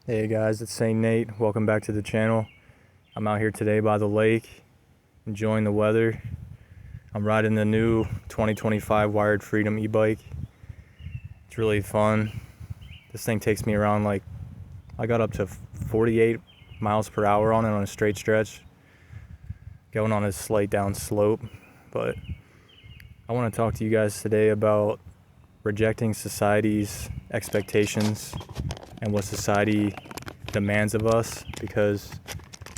Hey guys, it's Saint Nate. Welcome back to the channel. I'm out here today by the lake, enjoying the weather. I'm riding the new 2025 Wired Freedom e-bike. It's really fun. This thing takes me around I got up to 48 miles per hour on it on a straight stretch, going on a slight down slope. But I want to talk to you guys today about rejecting society's expectations and what society demands of us, because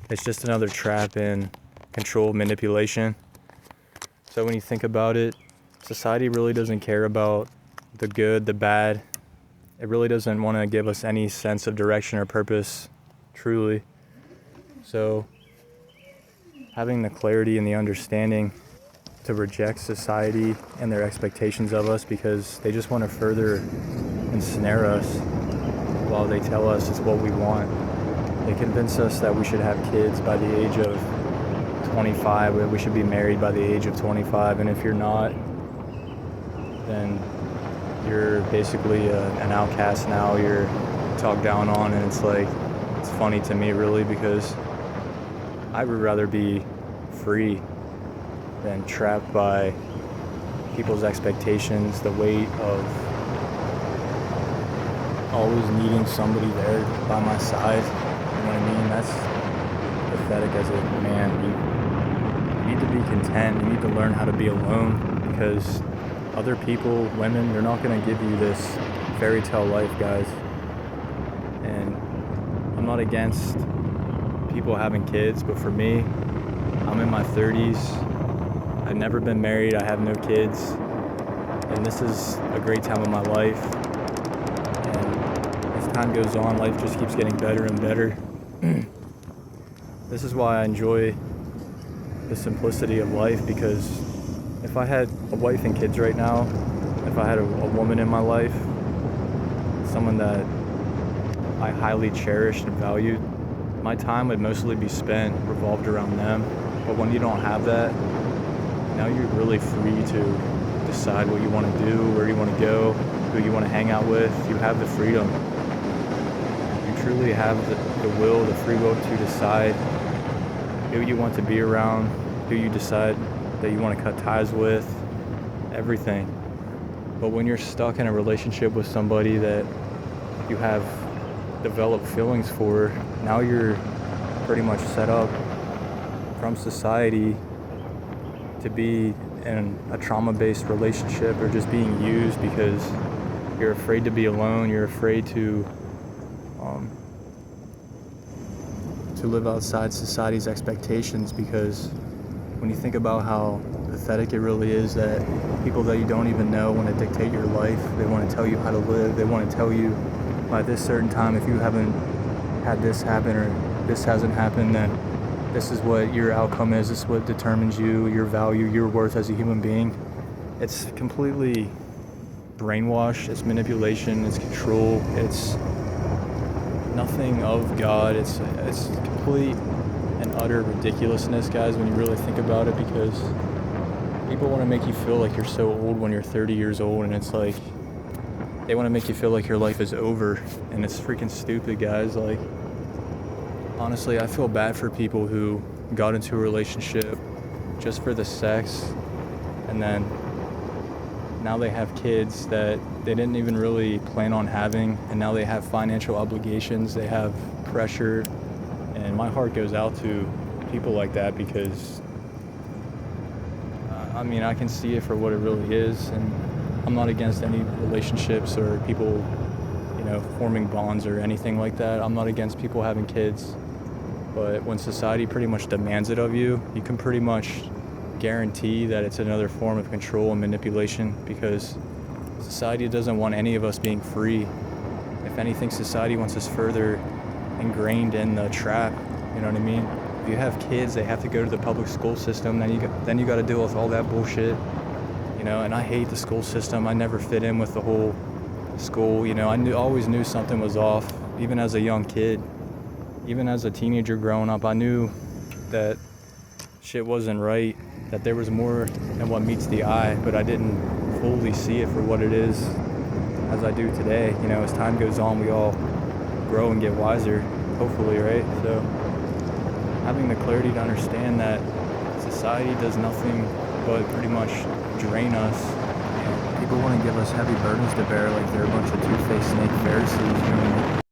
it's just another trap in control, manipulation. So when you think about it, society really doesn't care about the good, the bad. It really doesn't want to give us any sense of direction or purpose, truly. So having the clarity and the understanding to reject society and their expectations of us, because they just want to further ensnare us while they tell us it's what we want. They convince us that we should have kids by the age of 25, or we should be married by the age of 25, and if you're not, then you're basically an outcast now, you're talked down on, and it's funny to me really, because I would rather be free than trapped by people's expectations, the weight of always needing somebody there by my side. You know what I mean? That's pathetic as a man. You need to be content. You need to learn how to be alone, because other people, women, they're not going to give you this fairy tale life, guys. And I'm not against people having kids, but for me, I'm in my 30s. I've never been married. I have no kids. And this is a great time of my life. And as time goes on, life just keeps getting better and better. This is why I enjoy the simplicity of life, because if I had a wife and kids right now, if I had a woman in my life, someone that I highly cherished and valued, my time would mostly be spent revolved around them. But when you don't have that, now you're really free to decide what you want to do, where you want to go, who you want to hang out with. You have the freedom. You truly have the will, the free will to decide who you want to be around, who you decide that you want to cut ties with, everything. But when you're stuck in a relationship with somebody that you have developed feelings for, now you're pretty much set up from society to be in a trauma-based relationship, or just being used because you're afraid to be alone, you're afraid to live outside society's expectations. Because when you think about how pathetic it really is that people that you don't even know want to dictate your life, they want to tell you how to live, they want to tell you by this certain time, if you haven't had this happen or this hasn't happened, then this is what your outcome is, this is what determines you, your value, your worth as a human being. It's completely brainwashed, it's manipulation, it's control, it's nothing of God. It's complete and utter ridiculousness, guys, when you really think about it, because people want to make you feel like you're so old when you're 30 years old, and it's like they want to make you feel like your life is over, and it's freaking stupid, guys. Like, honestly, I feel bad for people who got into a relationship just for the sex, and then now they have kids that they didn't even really plan on having, and now they have financial obligations, they have pressure, and my heart goes out to people like that, because I can see it for what it really is, and I'm not against any relationships or people, forming bonds or anything like that. I'm not against people having kids, but when society pretty much demands it of you, you can pretty much guarantee that it's another form of control and manipulation, because society doesn't want any of us being free. If anything, society wants us further ingrained in the trap. You know what I mean? If you have kids, they have to go to the public school system, then you got to deal with all that bullshit. And I hate the school system. I never fit in with the whole school. I always knew something was off, even as a young kid. Even as a teenager growing up, I knew that shit wasn't right, that there was more than what meets the eye, but I didn't fully see it for what it is as I do today. As time goes on, we all grow and get wiser, hopefully, right? So having the clarity to understand that society does nothing but pretty much drain us. And people want to give us heavy burdens to bear like they're a bunch of two-faced snake Pharisees, you know.